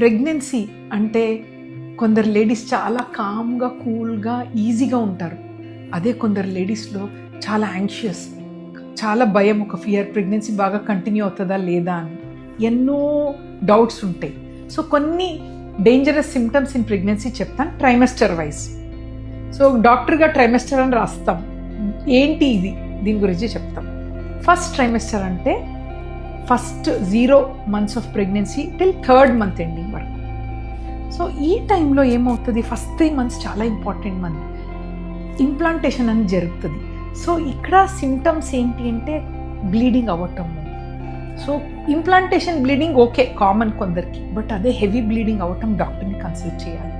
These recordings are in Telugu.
ప్రెగ్నెన్సీ అంటే కొందరు లేడీస్ చాలా కామ్గా కూల్గా ఈజీగా ఉంటారు. అదే కొందరు లేడీస్లో చాలా యాంగ్షియస్, చాలా భయం, ఒక ఫియర్, ప్రెగ్నెన్సీ బాగా కంటిన్యూ అవుతుందా లేదా అని ఎన్నో డౌట్స్ ఉంటాయి. సో కొన్ని డేంజరస్ సిమ్టమ్స్ ఇన్ ప్రెగ్నెన్సీ చెప్తాను ట్రైమెస్టర్ వైజ్. సో డాక్టర్గా ట్రైమెస్టర్ అని రాస్తాం. ఏంటి ఇది, దీని గురించి చెప్తాం. ఫస్ట్ ట్రైమెస్టర్ అంటే first 0 months of pregnancy till 3rd month ending వరకు. సో ఈ టైంలో ఏమవుతుంది, ఫస్ట్ 3 months చాలా ఇంపార్టెంట్ మంత్. ఇంప్లాంటేషన్ అని జరుగుతుంది. సో ఇక్కడ సిమ్టమ్స్ ఏంటి అంటే బ్లీడింగ్ అవ్వటము. So implantation bleeding okay, common కొందరికి, బట్ అదే హెవీ బ్లీడింగ్ అవ్వటం డాక్టర్ని కన్సల్ట్ చేయాలి.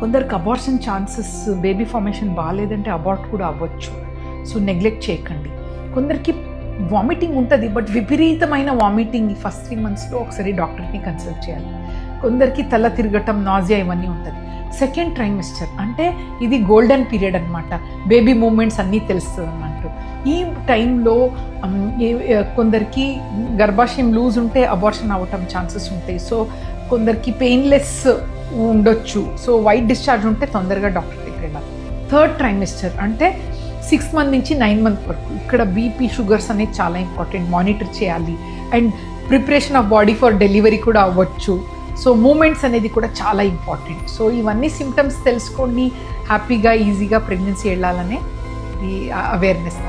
కొందరికి abortion chances, baby formation బాగాలేదంటే abort కూడా అవ్వచ్చు. సో నెగ్లెక్ట్ చేయకండి. కొందరికి వామిటింగ్ ఉంటుంది, బట్ విపరీతమైన వామిటింగ్ ఈ ఫస్ట్ 3 monthsలో ఒకసారి డాక్టర్ని కన్సల్ట్ చేయాలి. కొందరికి తల తిరగటం, నాజియా ఇవన్నీ ఉంటుంది. సెకండ్ ట్రైమెస్టర్ అంటే ఇది గోల్డెన్ పీరియడ్ అనమాట. బేబీ మూమెంట్స్ అన్నీ తెలుస్తుంది అన్నట్టు. ఈ టైంలో కొందరికి గర్భాశయం లూజ్ ఉంటే అబార్షన్ అవ్వటం ఛాన్సెస్ ఉంటాయి. సో కొందరికి పెయిన్లెస్ ఉండొచ్చు. సో వైట్ డిశ్చార్జ్ ఉంటే తొందరగా డాక్టర్ దగ్గర వెళ్ళాలి. థర్డ్ ట్రైమెస్టర్ అంటే 6 months నుంచి 9 months వరకు. ఇక్కడ బీపీ, షుగర్స్ అనేది చాలా ఇంపార్టెంట్, మానిటర్ చేయాలి. And preparation of body for delivery కూడా అవ్వచ్చు. సో మూమెంట్స్ అనేది కూడా చాలా ఇంపార్టెంట్. సో ఇవన్నీ సిమ్టమ్స్ తెలుసుకొని హ్యాపీగా ఈజీగా ప్రెగ్నెన్సీ వెళ్ళాలనే ఈ అవేర్నెస్.